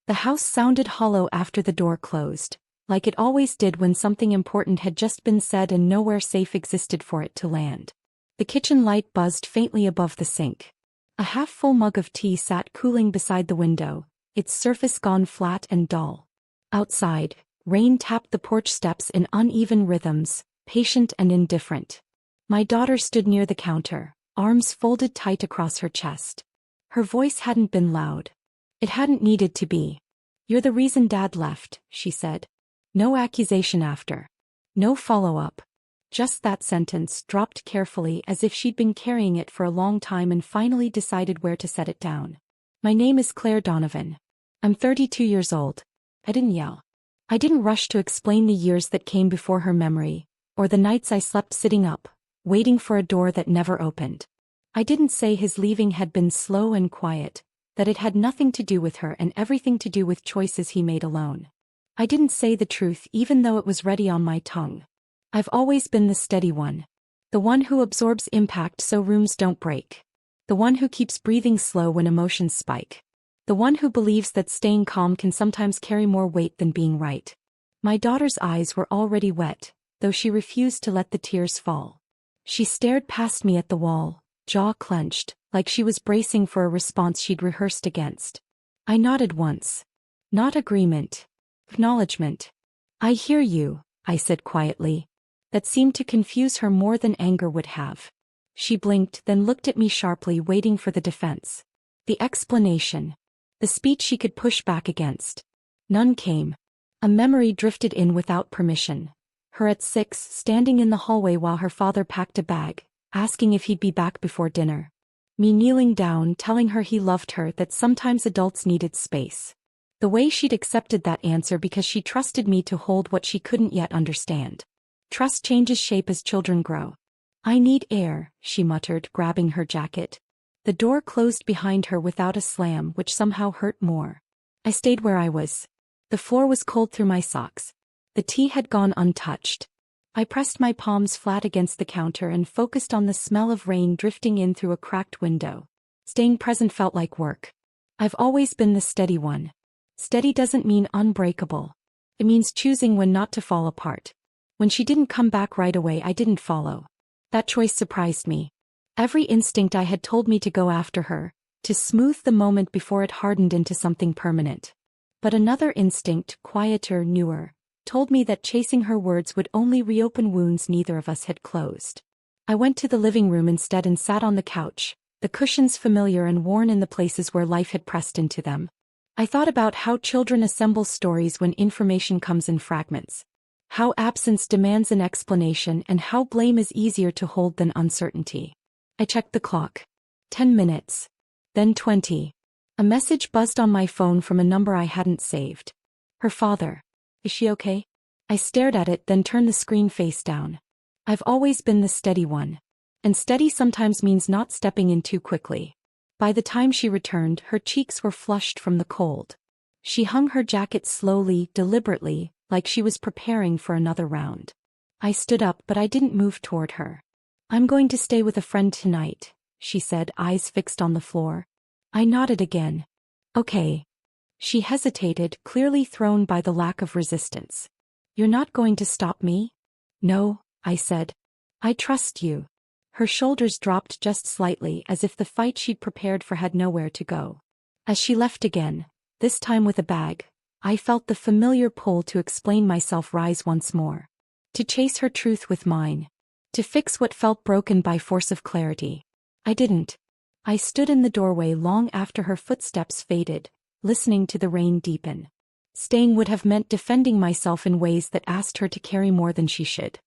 The house sounded hollow after the door closed, like it always did when something important had just been said and nowhere safe existed for it to land. The kitchen light buzzed faintly above the sink. A half-full mug of tea sat cooling beside the window, its surface gone flat and dull. Outside, rain tapped the porch steps in uneven rhythms, patient and indifferent. My daughter stood near the counter, arms folded tight across her chest. Her voice hadn't been loud. It hadn't needed to be. "You're the reason Dad left," she said. No accusation after. No follow-up. Just that sentence, dropped carefully as if she'd been carrying it for a long time and finally decided where to set it down. "My name is Claire Donovan. I'm 32 years old." I didn't yell. I didn't rush to explain the years that came before her memory, or the nights I slept sitting up, waiting for a door that never opened. I didn't say his leaving had been slow and quiet, that it had nothing to do with her and everything to do with choices he made alone. I didn't say the truth even though it was ready on my tongue. I've always been the steady one. The one who absorbs impact so rooms don't break. The one who keeps breathing slow when emotions spike. The one who believes that staying calm can sometimes carry more weight than being right. My daughter's eyes were already wet, though she refused to let the tears fall. She stared past me at the wall, jaw clenched, like she was bracing for a response she'd rehearsed against. I nodded once. Not agreement. Acknowledgement. "I hear you," I said quietly. That seemed to confuse her more than anger would have. She blinked, then looked at me sharply, waiting for the defense. The explanation. The speech she could push back against. None came. A memory drifted in without permission. Her at 6, standing in the hallway while her father packed a bag, asking if he'd be back before dinner. Me kneeling down, telling her he loved her, that sometimes adults needed space. The way she'd accepted that answer because she trusted me to hold what she couldn't yet understand. Trust changes shape as children grow. "I need air," she muttered, grabbing her jacket. The door closed behind her without a slam, which somehow hurt more. I stayed where I was. The floor was cold through my socks. The tea had gone untouched. I pressed my palms flat against the counter and focused on the smell of rain drifting in through a cracked window. Staying present felt like work. I've always been the steady one. Steady doesn't mean unbreakable. It means choosing when not to fall apart. When she didn't come back right away, I didn't follow. That choice surprised me. Every instinct I had told me to go after her, to smooth the moment before it hardened into something permanent. But another instinct, quieter, newer, told me that chasing her words would only reopen wounds neither of us had closed. I went to the living room instead and sat on the couch, the cushions familiar and worn in the places where life had pressed into them. I thought about how children assemble stories when information comes in fragments. How absence demands an explanation and how blame is easier to hold than uncertainty. I checked the clock. 10 minutes. Then 20. A message buzzed on my phone from a number I hadn't saved. Her father. "Is she okay?" I stared at it, then turned the screen face down. I've always been the steady one. And steady sometimes means not stepping in too quickly. By the time she returned, her cheeks were flushed from the cold. She hung her jacket slowly, deliberately, like she was preparing for another round. I stood up, but I didn't move toward her. "I'm going to stay with a friend tonight," she said, eyes fixed on the floor. I nodded again. "Okay." She hesitated, clearly thrown by the lack of resistance. "You're not going to stop me?" "No," I said. "I trust you." Her shoulders dropped just slightly, as if the fight she'd prepared for had nowhere to go. As she left again, this time with a bag, I felt the familiar pull to explain myself rise once more. To chase her truth with mine. To fix what felt broken by force of clarity. I didn't. I stood in the doorway long after her footsteps faded, listening to the rain deepen. Staying would have meant defending myself in ways that asked her to carry more than she should.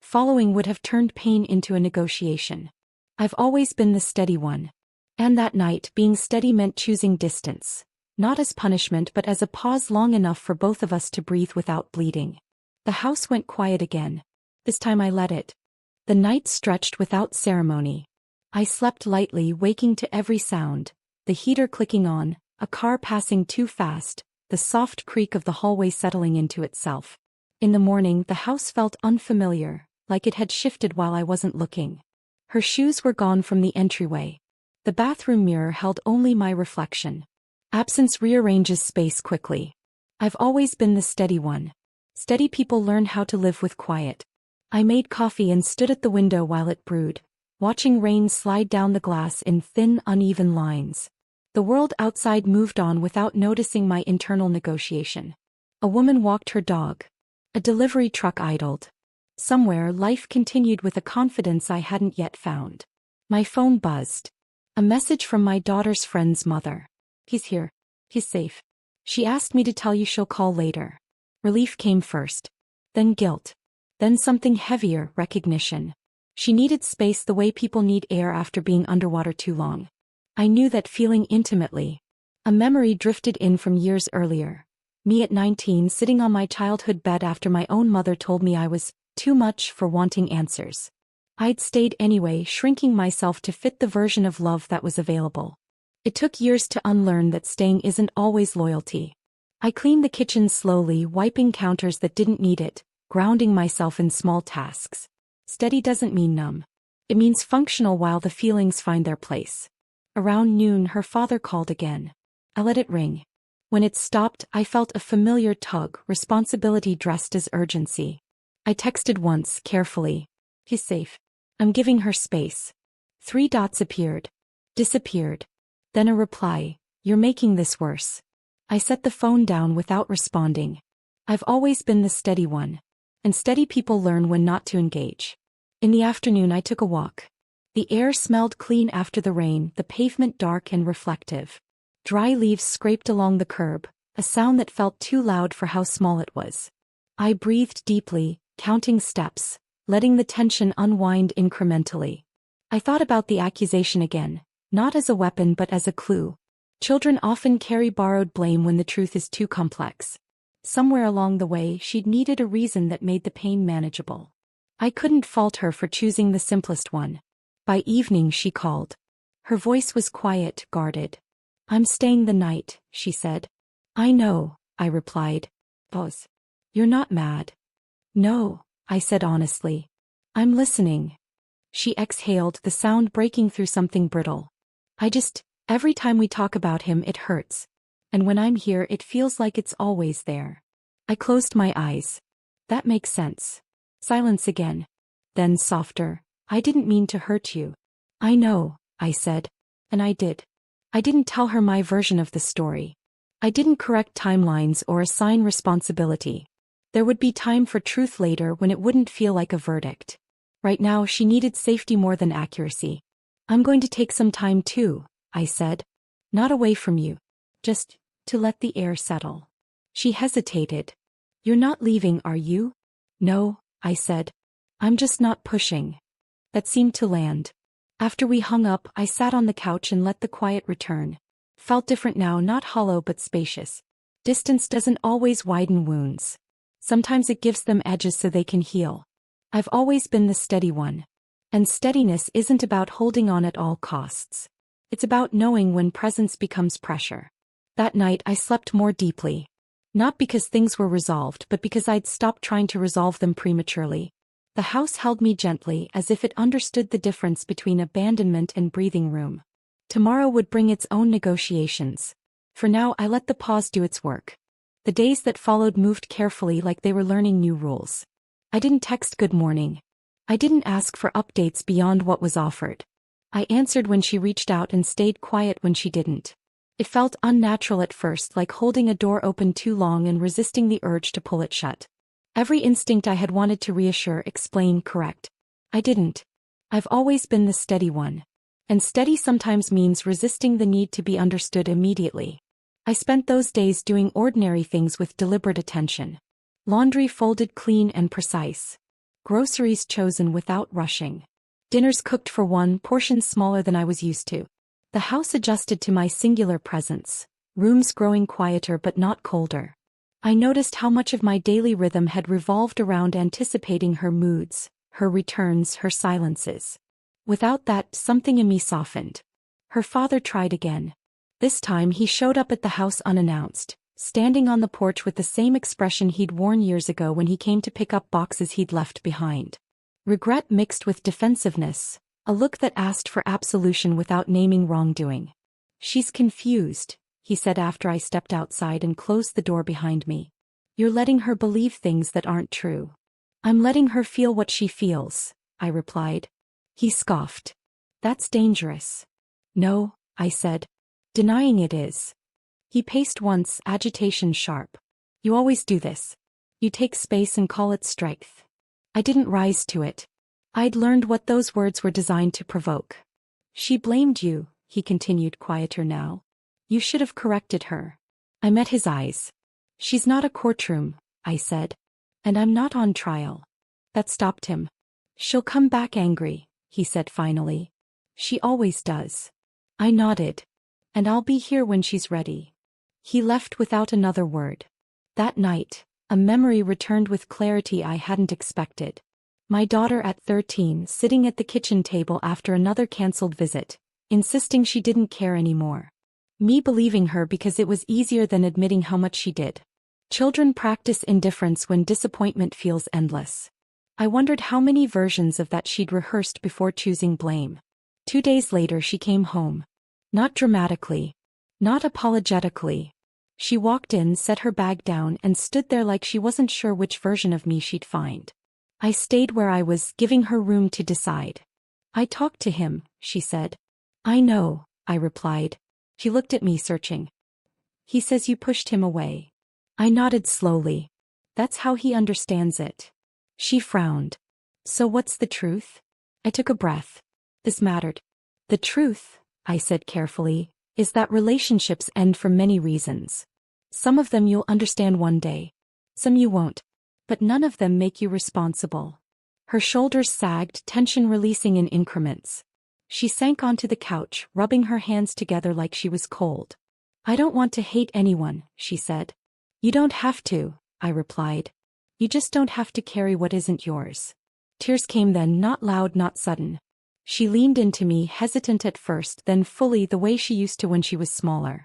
Following would have turned pain into a negotiation. I've always been the steady one. And that night, being steady meant choosing distance. Not as punishment but as a pause long enough for both of us to breathe without bleeding. The house went quiet again. This time I let it. The night stretched without ceremony. I slept lightly, waking to every sound. The heater clicking on, a car passing too fast, the soft creak of the hallway settling into itself. In the morning, the house felt unfamiliar, like it had shifted while I wasn't looking. Her shoes were gone from the entryway. The bathroom mirror held only my reflection. Absence rearranges space quickly. I've always been the steady one. Steady people learn how to live with quiet. I made coffee and stood at the window while it brewed, watching rain slide down the glass in thin, uneven lines. The world outside moved on without noticing my internal negotiation. A woman walked her dog. A delivery truck idled. Somewhere, life continued with a confidence I hadn't yet found. My phone buzzed. A message from my daughter's friend's mother. "He's here. He's safe. She asked me to tell you she'll call later." Relief came first. Then guilt. Then something heavier, recognition. She needed space the way people need air after being underwater too long. I knew that feeling intimately. A memory drifted in from years earlier. Me at 19 sitting on my childhood bed after my own mother told me I was too much for wanting answers. I'd stayed anyway, shrinking myself to fit the version of love that was available. It took years to unlearn that staying isn't always loyalty. I cleaned the kitchen slowly, wiping counters that didn't need it, grounding myself in small tasks. Steady doesn't mean numb. It means functional while the feelings find their place. Around noon, her father called again. I let it ring. When it stopped, I felt a familiar tug, responsibility dressed as urgency. I texted once, carefully. "He's safe." I'm giving her space. 3 dots appeared. Disappeared. Then a reply. "You're making this worse." I set the phone down without responding. I've always been the steady one. And steady people learn when not to engage. In the afternoon I took a walk. The air smelled clean after the rain, the pavement dark and reflective. Dry leaves scraped along the curb, a sound that felt too loud for how small it was. I breathed deeply, counting steps, letting the tension unwind incrementally. I thought about the accusation again, not as a weapon but as a clue. Children often carry borrowed blame when the truth is too complex. Somewhere along the way, she'd needed a reason that made the pain manageable. I couldn't fault her for choosing the simplest one. By evening she called. Her voice was quiet, guarded. "I'm staying the night," she said. "I know," I replied. "Pause. You're not mad." "No," I said honestly. "I'm listening." She exhaled, the sound breaking through something brittle. Every time we talk about him it hurts. And when I'm here it feels like it's always there." I closed my eyes. "That makes sense." Silence again. Then softer. "I didn't mean to hurt you." "I know," I said. And I did. I didn't tell her my version of the story. I didn't correct timelines or assign responsibility. There would be time for truth later when it wouldn't feel like a verdict. Right now she needed safety more than accuracy. "I'm going to take some time too," I said. "Not away from you. Just to let the air settle." She hesitated. "You're not leaving, are you?" "No," I said. "I'm just not pushing." That seemed to land. After we hung up, I sat on the couch and let the quiet return. Felt different now, not hollow but spacious. Distance doesn't always widen wounds. Sometimes it gives them edges so they can heal. I've always been the steady one. And steadiness isn't about holding on at all costs. It's about knowing when presence becomes pressure. That night I slept more deeply. Not because things were resolved, but because I'd stopped trying to resolve them prematurely. The house held me gently, as if it understood the difference between abandonment and breathing room. Tomorrow would bring its own negotiations. For now I let the pause do its work. The days that followed moved carefully, like they were learning new rules. I didn't text good morning. I didn't ask for updates beyond what was offered. I answered when she reached out and stayed quiet when she didn't. It felt unnatural at first, like holding a door open too long and resisting the urge to pull it shut. Every instinct I had wanted to reassure, explain, correct. I didn't. I've always been the steady one. And steady sometimes means resisting the need to be understood immediately. I spent those days doing ordinary things with deliberate attention. Laundry folded clean and precise. Groceries chosen without rushing. Dinners cooked for one, portions smaller than I was used to. The house adjusted to my singular presence, rooms growing quieter but not colder. I noticed how much of my daily rhythm had revolved around anticipating her moods, her returns, her silences. Without that, something in me softened. Her father tried again. This time he showed up at the house unannounced, standing on the porch with the same expression he'd worn years ago when he came to pick up boxes he'd left behind. Regret mixed with defensiveness, a look that asked for absolution without naming wrongdoing. "She's confused," he said after I stepped outside and closed the door behind me. You're letting her believe things that aren't true. I'm letting her feel what she feels, I replied. He scoffed. That's dangerous. No, I said. Denying it is. He paced once, agitation sharp. You always do this. You take space and call it strength. I didn't rise to it. I'd learned what those words were designed to provoke. She blamed you, he continued, quieter now. You should have corrected her. I met his eyes. She's not a courtroom, I said. And I'm not on trial. That stopped him. She'll come back angry, he said finally. She always does. I nodded. And I'll be here when she's ready. He left without another word. That night, a memory returned with clarity I hadn't expected. My daughter at 13 sitting at the kitchen table after another cancelled visit, insisting she didn't care anymore. Me believing her because it was easier than admitting how much she did. Children practice indifference when disappointment feels endless. I wondered how many versions of that she'd rehearsed before choosing blame. 2 days later she came home. Not dramatically. Not apologetically. She walked in, set her bag down, and stood there like she wasn't sure which version of me she'd find. I stayed where I was, giving her room to decide. I talked to him, she said. I know, I replied. She looked at me, searching. He says you pushed him away. I nodded slowly. That's how he understands it. She frowned. So what's the truth? I took a breath. This mattered. The truth, I said carefully, is that relationships end for many reasons. Some of them you'll understand one day. Some you won't. But none of them make you responsible. Her shoulders sagged, tension releasing in increments. She sank onto the couch, rubbing her hands together like she was cold. I don't want to hate anyone, she said. You don't have to, I replied. You just don't have to carry what isn't yours. Tears came then, not loud, not sudden. She leaned into me, hesitant at first, then fully, the way she used to when she was smaller.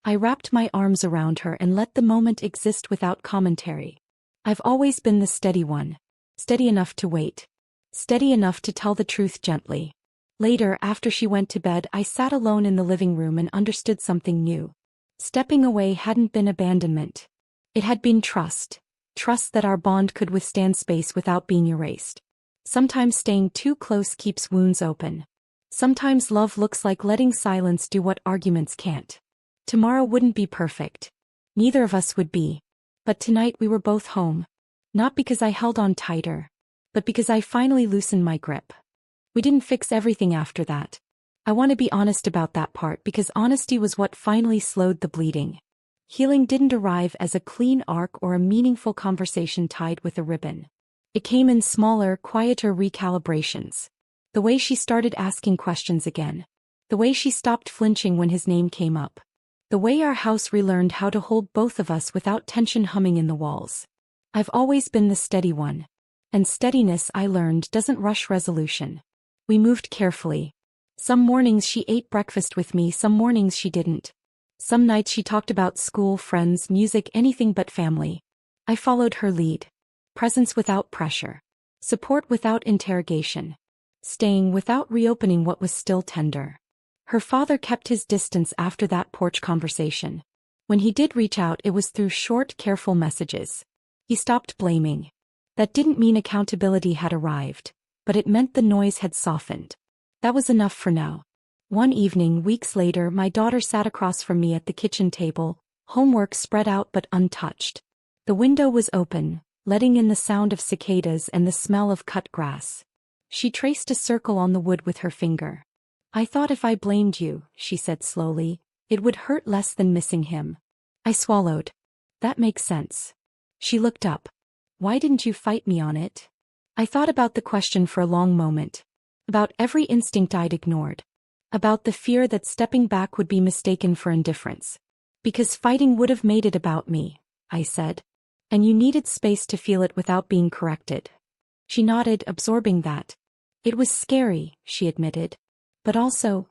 I wrapped my arms around her and let the moment exist without commentary. I've always been the steady one. Steady enough to wait. Steady enough to tell the truth gently. Later, after she went to bed, I sat alone in the living room and understood something new. Stepping away hadn't been abandonment. It had been trust. Trust that our bond could withstand space without being erased. Sometimes staying too close keeps wounds open. Sometimes love looks like letting silence do what arguments can't. Tomorrow wouldn't be perfect. Neither of us would be. But tonight we were both home. Not because I held on tighter, but because I finally loosened my grip. We didn't fix everything after that. I want to be honest about that part because honesty was what finally slowed the bleeding. Healing didn't arrive as a clean arc or a meaningful conversation tied with a ribbon. It came in smaller, quieter recalibrations. The way she started asking questions again. The way she stopped flinching when his name came up. The way our house relearned how to hold both of us without tension humming in the walls. I've always been the steady one. And steadiness, I learned, doesn't rush resolution. We moved carefully. Some mornings she ate breakfast with me, some mornings she didn't. Some nights she talked about school, friends, music, anything but family. I followed her lead. Presence without pressure. Support without interrogation. Staying without reopening what was still tender. Her father kept his distance after that porch conversation. When he did reach out, it was through short, careful messages. He stopped blaming. That didn't mean accountability had arrived, but it meant the noise had softened. That was enough for now. One evening, weeks later, my daughter sat across from me at the kitchen table, homework spread out but untouched. The window was open, letting in the sound of cicadas and the smell of cut grass. She traced a circle on the wood with her finger. I thought if I blamed you, she said slowly, it would hurt less than missing him. I swallowed. That makes sense. She looked up. Why didn't you fight me on it? I thought about the question for a long moment. About every instinct I'd ignored. About the fear that stepping back would be mistaken for indifference. Because fighting would have made it about me, I said. And you needed space to feel it without being corrected. She nodded, absorbing that. It was scary, she admitted. But also,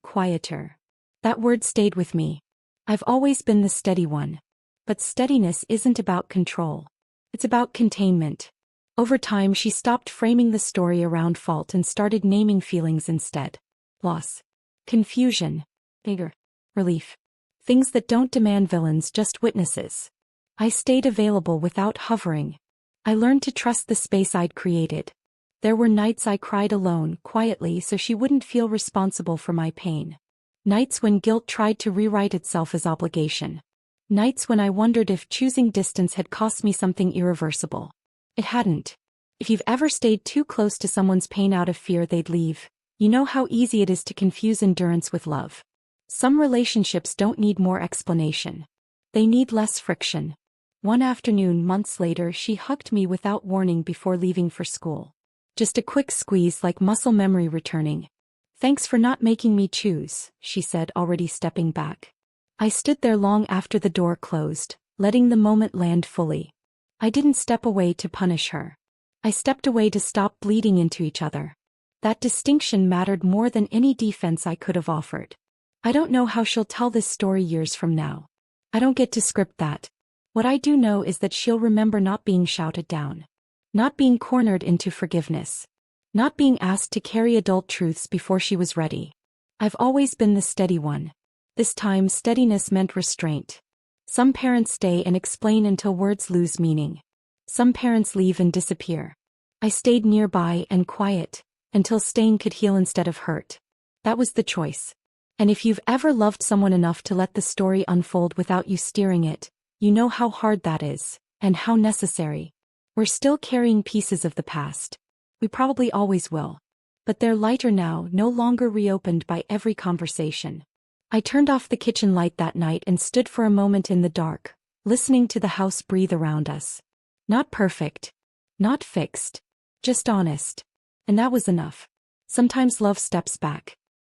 quieter. That word stayed with me. I've always been the steady one. But steadiness isn't about control. It's about containment. Over time she stopped framing the story around fault and started naming feelings instead. Loss. Confusion. Anger. Relief. Things that don't demand villains, just witnesses. I stayed available without hovering. I learned to trust the space I'd created. There were nights I cried alone, quietly, so she wouldn't feel responsible for my pain. Nights when guilt tried to rewrite itself as obligation. Nights when I wondered if choosing distance had cost me something irreversible. It hadn't. If you've ever stayed too close to someone's pain out of fear they'd leave, you know how easy it is to confuse endurance with love. Some relationships don't need more explanation. They need less friction. One afternoon months later, she hugged me without warning before leaving for school. Just a quick squeeze, like muscle memory returning. "Thanks for not making me choose," she said, already stepping back. I stood there long after the door closed, letting the moment land fully. I didn't step away to punish her. I stepped away to stop bleeding into each other. That distinction mattered more than any defense I could have offered. I don't know how she'll tell this story years from now. I don't get to script that. What I do know is that she'll remember not being shouted down. Not being cornered into forgiveness. Not being asked to carry adult truths before she was ready. I've always been the steady one. This time, steadiness meant restraint. Some parents stay and explain until words lose meaning. Some parents leave and disappear. I stayed nearby and quiet, until staying could heal instead of hurt. That was the choice. And if you've ever loved someone enough to let the story unfold without you steering it, you know how hard that is, and how necessary. We're still carrying pieces of the past. We probably always will. But they're lighter now, no longer reopened by every conversation. I turned off the kitchen light that night and stood for a moment in the dark, listening to the house breathe around us. Not perfect. Not fixed. Just honest. And that was enough. Sometimes love steps back.